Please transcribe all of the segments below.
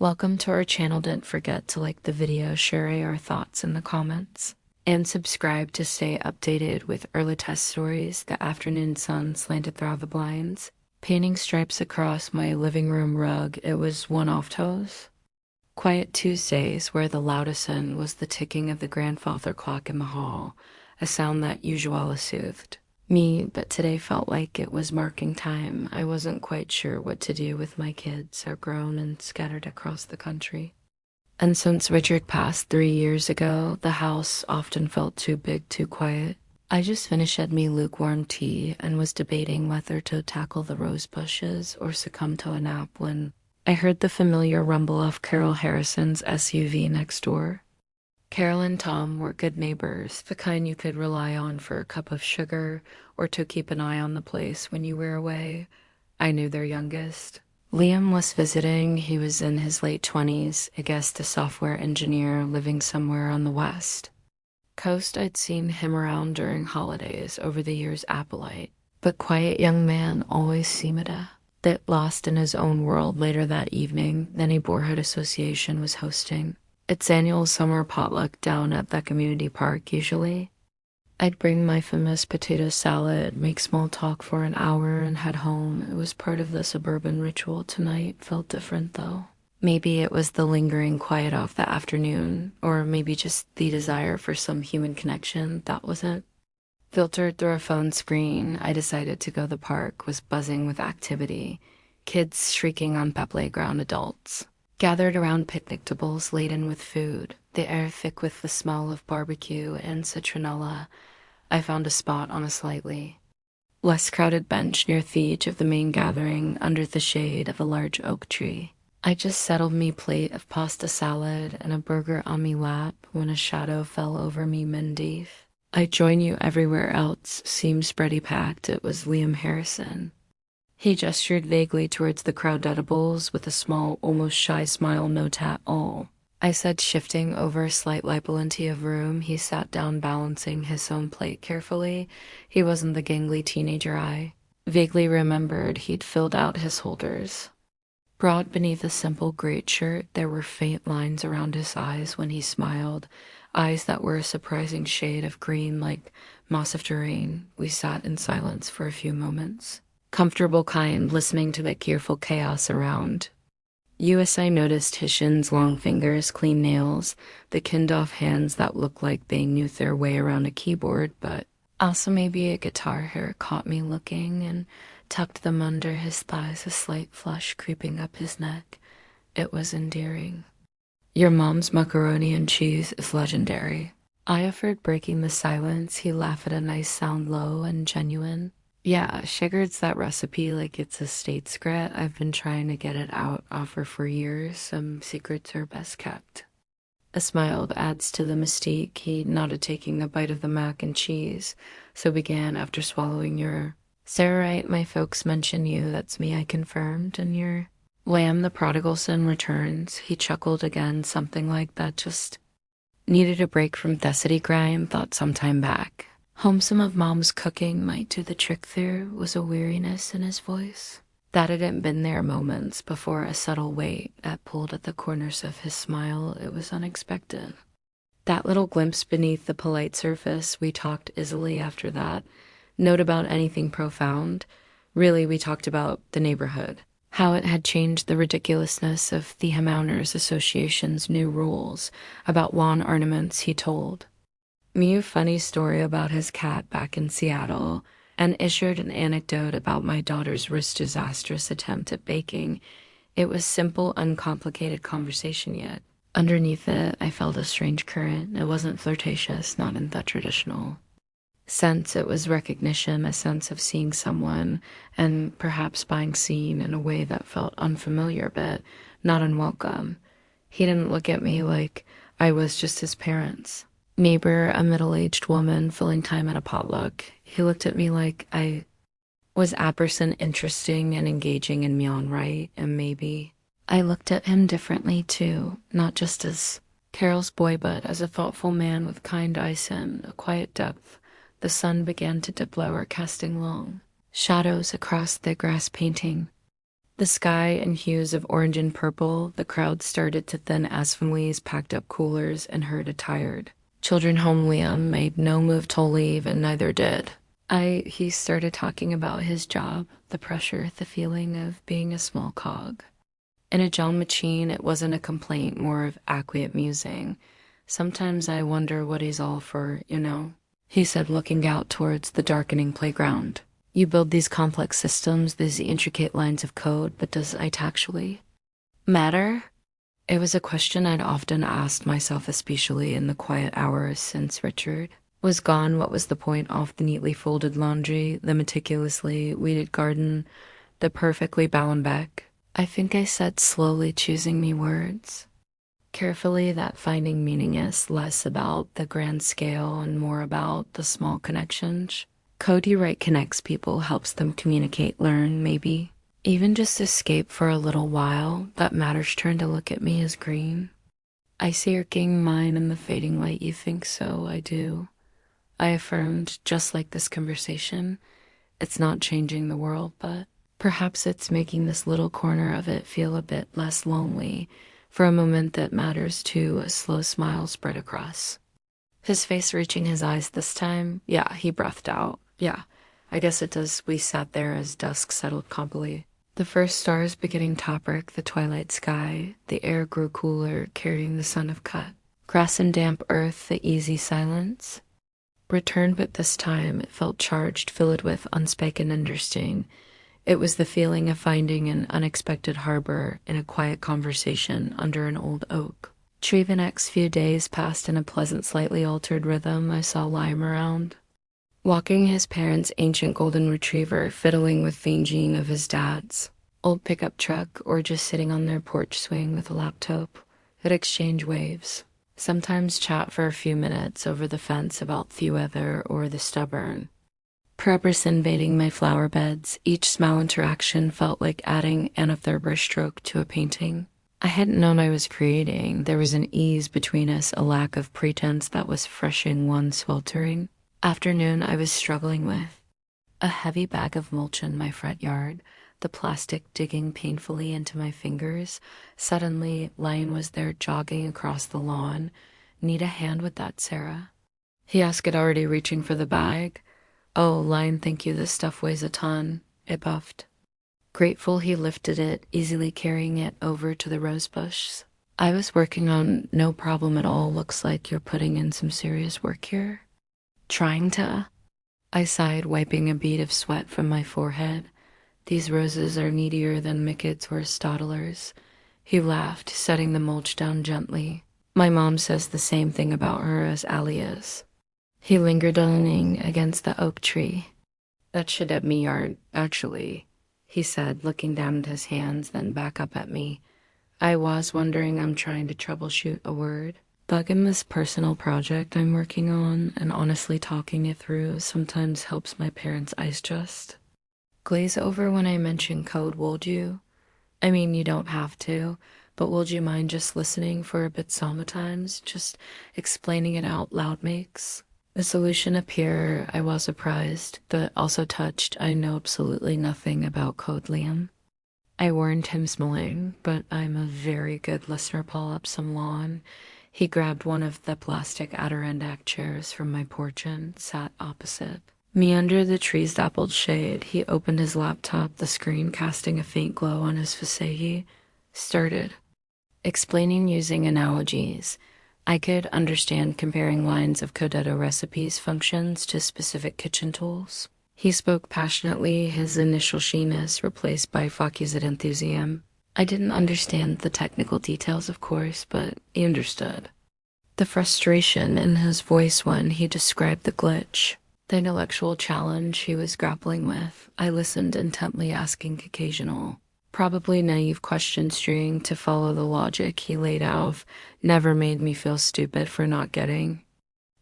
Welcome to our channel. Don't forget to like the video, share your thoughts in the comments, and subscribe to stay updated with early test stories. The afternoon sun slanted through the blinds, painting stripes across my living room rug. It was one-off toes. Quiet Tuesdays, where the loudest sound was the ticking of the grandfather clock in the hall, a sound that usually soothed me, but today felt like it was marking time. I wasn't quite sure what to do with my kids, are grown and scattered across the country. And since Richard passed 3 years ago, the house often felt too big, too quiet. I just finished me lukewarm tea and was debating whether to tackle the rose bushes or succumb to a nap when I heard the familiar rumble of Carol Harrison's SUV next door. Carol and Tom were good neighbors, the kind you could rely on for a cup of sugar or to keep an eye on the place when you were away. I knew their youngest. Liam was visiting. He was in his late 20s, I guess a software engineer living somewhere on the west coast. I'd seen him around during holidays over the years, Appleite, but quiet young man, always seemed a bit lost in his own world. Later that evening, the neighborhood association was hosting its annual summer potluck down at the community park. Usually, I'd bring my famous potato salad, make small talk for an hour, and head home. It was part of the suburban ritual. Tonight felt different, though. Maybe it was the lingering quiet of the afternoon, or maybe just the desire for some human connection. That was it. Filtered through a phone screen, I decided to go. The park was buzzing with activity. Kids shrieking on the playground, adults gathered around picnic tables laden with food, the air thick with the smell of barbecue and citronella. I found a spot on a slightly less crowded bench near the edge of the main gathering, under the shade of a large oak tree. I just settled me plate of pasta salad and a burger on me lap when a shadow fell over me mid-deep. I join you everywhere else seems spready packed. It was Liam Harrison. He gestured vaguely towards the crowd edibles with a small, almost shy smile. Not at all, I said, shifting over a slight liability of room. He sat down, balancing his own plate carefully. He wasn't the gangly teenager I vaguely remembered. He'd filled out his holders. Broad beneath a simple great shirt, there were faint lines around his eyes when he smiled, eyes that were a surprising shade of green, like moss after rain. We sat in silence for a few moments. Comfortable kind, listening to the careful chaos around us. I noticed Hishin's long fingers, clean nails, the kind-off hands that looked like they knew their way around a keyboard, but also maybe a guitar. Hair caught me looking and tucked them under his thighs, a slight flush creeping up his neck. It was endearing. Your mom's macaroni and cheese is legendary, I offered, breaking the silence. He laughed at a nice sound, low and genuine. Yeah, Sugar's that recipe like it's a state secret. I've been trying to get it out of her for years. Some secrets are best kept. A smile adds to the mystique. He nodded, taking a bite of the mac and cheese. So began, after swallowing your Sarah, right, my folks mention you. That's me, I confirmed. And your lamb, the prodigal son, returns. He chuckled again, something like that. Just needed a break from the city grind. Thought sometime back home some of mom's cooking might do the trick. There was a weariness in his voice that hadn't been there moments before, a subtle weight that pulled at the corners of his smile. It was unexpected. That little glimpse beneath the polite surface. We talked easily after that. Note about anything profound. Really, we talked about the neighborhood, how it had changed, the ridiculousness of the Homeowners Association's new rules about lawn ornaments. He told me a funny story about his cat back in Seattle, and issued an anecdote about my daughter's disastrous attempt at baking. It was simple, uncomplicated conversation, yet underneath it, I felt a strange current. It wasn't flirtatious, not in the traditional sense. It was recognition, a sense of seeing someone, and perhaps being seen in a way that felt unfamiliar, but not unwelcome. He didn't look at me like I was just his parents' neighbor, a middle-aged woman filling time at a potluck. He looked at me like I was a person interesting and engaging in me on right, and maybe I looked at him differently too, not just as Carol's boy, but as a thoughtful man with kind eyes and a quiet depth. The sun began to dip lower, casting long shadows across the grass, painting The sky in hues of orange and purple, the crowd started to thin as families packed up coolers and herded tired. Children home Liam made no move to leave, and neither did. He started talking about his job, the pressure, the feeling of being a small cog. In a John machine, it wasn't a complaint, more of acquiescent musing. Sometimes I wonder what he's all for, he said, looking out towards the darkening playground. You build these complex systems, these intricate lines of code, but does it actually matter? It was a question I'd often asked myself, especially in the quiet hours since Richard was gone. What was the point of the neatly folded laundry, the meticulously weeded garden, the perfectly bound bag? I think I said, slowly choosing me words carefully, that finding meaning is less about the grand scale and more about the small connections. Code you write connects people, helps them communicate, learn, maybe even just escape for a little while. That matter's turn to look at me as green. I see your king mine in the fading light. You think so? I do. I affirmed, just like this conversation. It's not changing the world, but perhaps it's making this little corner of it feel a bit less lonely for a moment that matters too. A slow smile spread across his face, reaching his eyes this time. Yeah, he breathed out. Yeah, I guess it does. We sat there as dusk settled calmly. The first stars beginning to break the twilight sky. The air grew cooler, carrying the sun of cut. Grass and damp earth, the easy silence returned, but this time it felt charged, filled with unspoken understanding. It was the feeling of finding an unexpected harbor in a quiet conversation under an old oak tree. The next few days passed in a pleasant, slightly altered rhythm. I saw Lime around, walking his parents' ancient golden retriever, fiddling with the engine of his dad's old pickup truck, or just sitting on their porch swing with a laptop. They'd exchange waves, sometimes chat for a few minutes over the fence about the weather or the stubborn purpose invading my flower beds. Each small interaction felt like adding another brushstroke to a painting I hadn't known I was creating. There was an ease between us, a lack of pretense that was fresh in one sweltering afternoon. I was struggling with a heavy bag of mulch in my front yard, the plastic digging painfully into my fingers. Suddenly, Lion was there, jogging across the lawn. Need a hand with that, Sarah? He asked it, already reaching for the bag. Oh, Lion, thank you. This stuff weighs a ton. It buffed. Grateful, he lifted it, easily carrying it over to the rose bush. I was working on. No problem at all. Looks like you're putting in some serious work here. Trying to. I sighed, wiping a bead of sweat from my forehead. These roses are needier than Mickett's or Stodler's. He laughed, setting the mulch down gently. My mom says the same thing about her as Allie is. He lingered, leaning against the oak tree. That should at me yard, actually, he said, looking down at his hands, then back up at me. I was wondering. I'm trying to troubleshoot a word bug in this personal project I'm working on, and honestly talking it through sometimes helps my parents' eyes just glaze over when I mention code. Would you? I mean, you don't have to, but would you mind just listening for a bit sometimes? Just explaining it out loud makes the solution appear. I was surprised, but also touched. I know absolutely nothing about code, Liam. I warned him, smiling, but I'm a very good listener. Pull up some lawn. He grabbed one of the plastic Adirondack chairs from my porch and sat opposite me under the tree's dappled shade. He opened his laptop, the screen casting a faint glow on his face. He started explaining using analogies. I could understand, comparing lines of Codetto recipes functions to specific kitchen tools. He spoke passionately, his initial shyness replaced by focused enthusiasm. I didn't understand the technical details, of course, but he understood the frustration in his voice when he described the glitch, the intellectual challenge he was grappling with. I listened intently, asking occasional, probably naive questions, trying to follow the logic he laid out. Never made me feel stupid for not getting.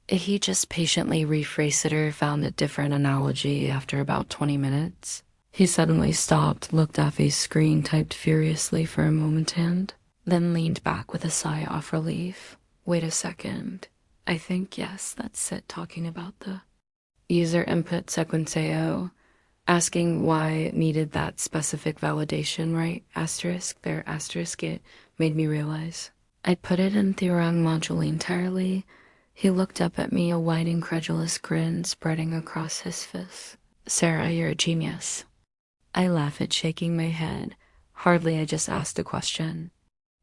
He just patiently rephrased it or found a different analogy. After about 20 minutes, he suddenly stopped, looked at his screen, typed furiously for a moment, and then leaned back with a sigh of relief. Wait a second. I think, yes, that's it, talking about the user input sequenceo. asking why it needed that specific validation, right? Asterisk, there, asterisk, it made me realize. I'd put it in the wrong module entirely. He looked up at me, a wide, incredulous grin spreading across his face. Sarah, you're a genius. I laugh at shaking my head. Hardly, I just asked a question.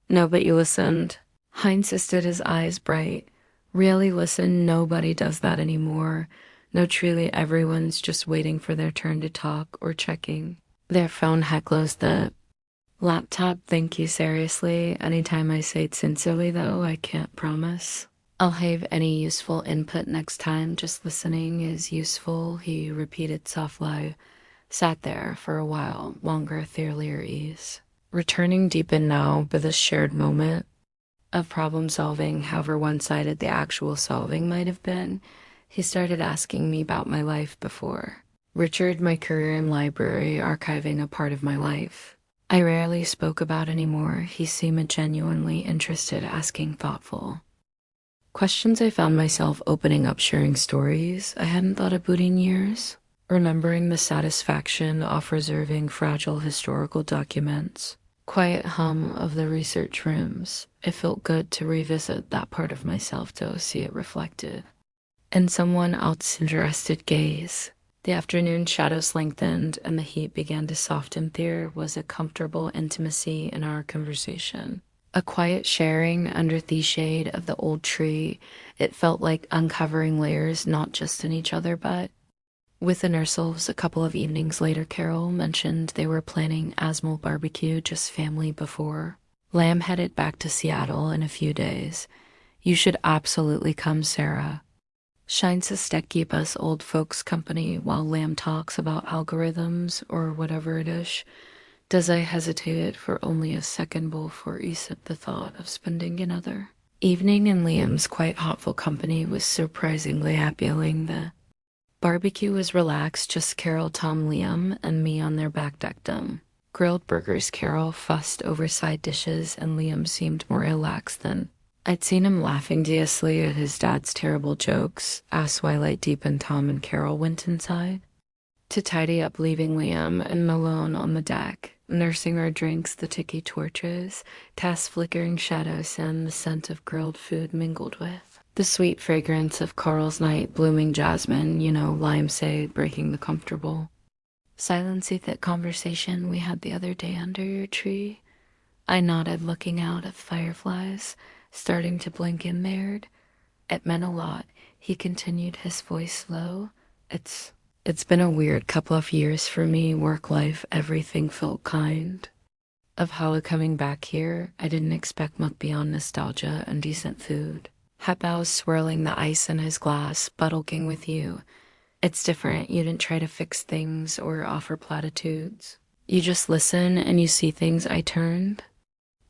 No, but you listened. Heinz stood, his eyes bright. Really listen, nobody does that anymore. No, truly, everyone's just waiting for their turn to talk or checking their phone. Heckles the laptop. Thank you, seriously. Anytime I say it sincerely, though, I can't promise I'll have any useful input next time. Just listening is useful, he repeated softly. Sat there for a while, longer, ethereal ease. Returning deep in now, but this shared moment of problem solving, however one-sided the actual solving might have been, he started asking me about my life before. Richard, my career in library, archiving a part of my life I rarely spoke about anymore. He seemed genuinely interested, asking thoughtful questions. I found myself opening up, sharing stories I hadn't thought about in years, remembering the satisfaction of preserving fragile historical documents. Quiet hum of the research rooms. It felt good to revisit that part of myself, to see it reflected in someone else's interested gaze. The afternoon shadows lengthened and the heat began to soften. There was a comfortable intimacy in our conversation. A quiet sharing under the shade of the old tree. It felt like uncovering layers, not just in each other, but within ourselves. A couple of evenings later, Carol mentioned they were planning Asmal barbecue, just family before. Lamb headed back to Seattle in a few days. You should absolutely come, Sarah. Shines a stick, keep us old folks company while Lamb talks about algorithms or whatever it is. Does I hesitated for only a second before Aesop the thought of spending another evening in Liam's quite hopeful company was surprisingly appealing. The barbecue was relaxed, just Carol, Tom, Liam, and me on their back deckdom. Grilled burgers. Carol fussed over side dishes, and Liam seemed more relaxed than I'd seen him laughing joyously at his dad's terrible jokes. As twilight deepened, Tom and Carol went inside to tidy up, leaving Liam and Malone on the deck, nursing our drinks. The ticky torches, cast flickering shadows, and the scent of grilled food mingled with the sweet fragrance of Carl's night blooming jasmine, lime shade, breaking the comfortable silency. That conversation we had the other day under your tree. I nodded, looking out at fireflies starting to blink in there. It meant a lot. He continued, his voice low. It's been a weird couple of years for me, work life, everything felt kind of how coming back here. I didn't expect much beyond nostalgia and decent food. Hap was swirling the ice in his glass, buttling with you. It's different. You didn't try to fix things or offer platitudes. You just listen and you see things. I turned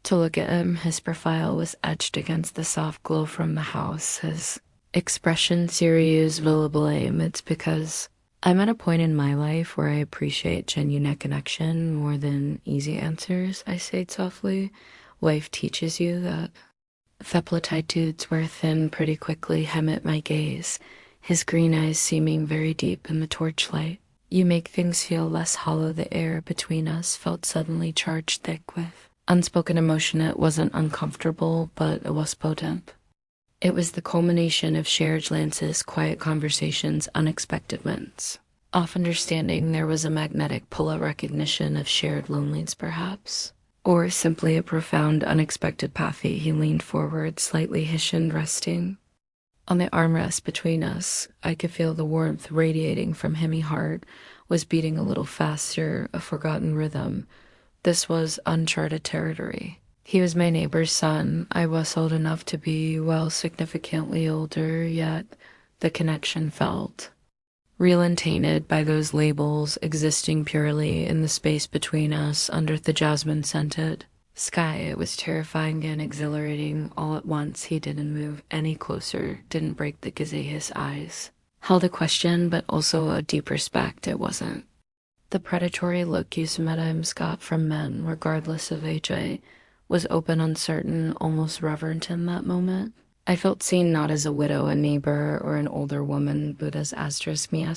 to look at him. His profile was etched against the soft glow from the house. His expression serious, vulnerable. It's because I'm at a point in my life where I appreciate genuine connection more than easy answers. I said softly. Life teaches you that. The platitudes were thin pretty quickly. Hem at my gaze, his green eyes seeming very deep in the torchlight. You make things feel less hollow. The air between us felt suddenly charged thick with unspoken emotion. It wasn't uncomfortable, but it was potent. It was the culmination of shared glances, quiet conversations, unexpected wins. Off understanding, there was a magnetic pull, a recognition of shared loneliness perhaps, or simply a profound unexpected pathy. He leaned forward, slightly hishing, resting on the armrest between us. I could feel the warmth radiating from him. His heart was beating a little faster, a forgotten rhythm. This was uncharted territory. He was my neighbor's son. I was old enough to be, well, significantly older, yet the connection felt real and tainted by those labels existing purely in the space between us under the jasmine-scented sky. It was terrifying and exhilarating all at once. He didn't move any closer, didn't break the gaze. His eyes held a question, but also a deep respect. It wasn't the predatory look you sometimes got from men, regardless of age. I was open, uncertain, almost reverent in that moment. I felt seen not as a widow, a neighbor, or an older woman, but as me.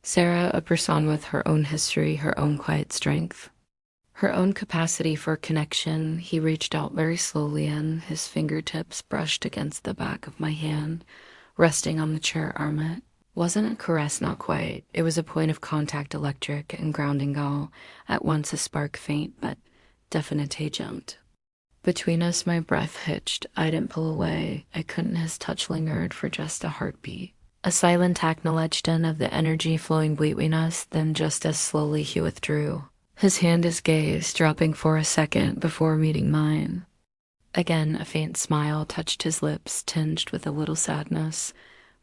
Sarah, a person with her own history, her own quiet strength, her own capacity for connection. He reached out very slowly, and his fingertips brushed against the back of my hand, resting on the chair arm. Wasn't a caress, not quite. It was a point of contact, electric and grounding, all at once, a spark faint but definite agent. Between us, my breath hitched. I didn't pull away. I couldn't. His touch lingered for just a heartbeat. A silent acknowledgement of the energy flowing between us, then just as slowly he withdrew. His hand, his gaze, dropping for a second before meeting mine. Again, a faint smile touched his lips, tinged with a little sadness.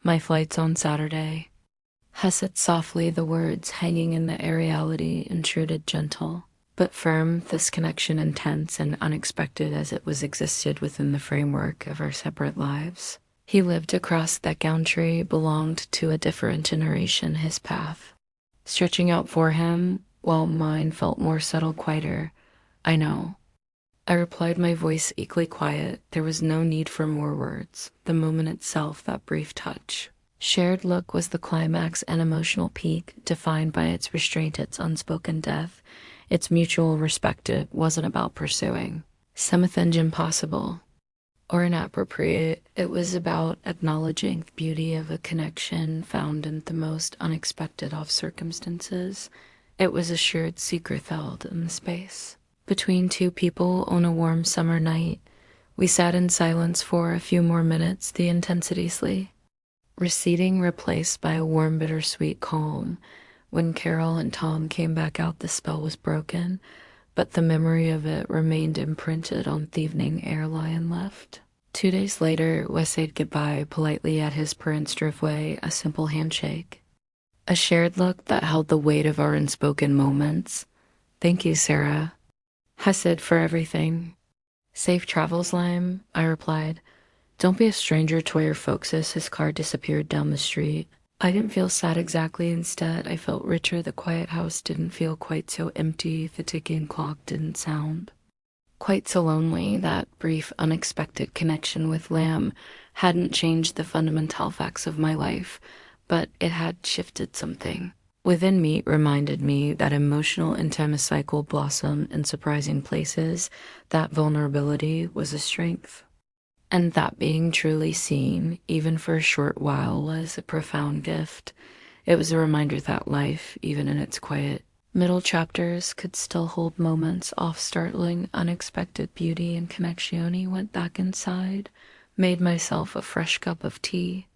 My flight's on Saturday. Hesed softly, the words hanging in the aeriality, intruded gentle but firm, this connection intense and unexpected as it was existed within the framework of our separate lives. He lived across that gantry, belonged to a different generation, his path stretching out for him, while mine felt more subtle, quieter. I know. I replied, my voice equally quiet. There was no need for more words. The moment itself, that brief touch. Shared look was the climax and emotional peak, defined by its restraint, its unspoken depth, its mutual respect. It wasn't about pursuing something impossible or inappropriate. It was about acknowledging the beauty of a connection found in the most unexpected of circumstances. It was a shared secret held in the space between two people on a warm summer night. We sat in silence for a few more minutes, the intensity receding, replaced by a warm, bittersweet calm. When Carol and Tom came back out, the spell was broken, but the memory of it remained imprinted on the evening ere Lion left. 2 days later, Wes said goodbye politely at his parents' driveway, a simple handshake. A shared look that held the weight of our unspoken moments. Thank you, Sarah. Hesed, for everything. Safe travels, Lime, I replied. Don't be a stranger to where your folks is. His car disappeared down the street. I didn't feel sad exactly. Instead, I felt richer. The quiet house didn't feel quite so empty. The ticking clock didn't sound quite so lonely. That brief, unexpected connection with Lamb hadn't changed the fundamental facts of my life, but it had shifted something within me. It reminded me that emotional intimacy blossomed in surprising places, that vulnerability was a strength, and that being truly seen, even for a short while, was a profound gift. It was a reminder that life, even in its quiet middle chapters, could still hold moments of startling, unexpected beauty and connection. Went back inside, made myself a fresh cup of tea,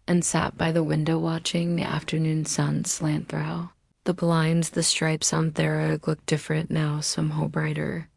and sat by the window watching the afternoon sun slant through the blinds. The stripes on Thera looked different now, somehow brighter.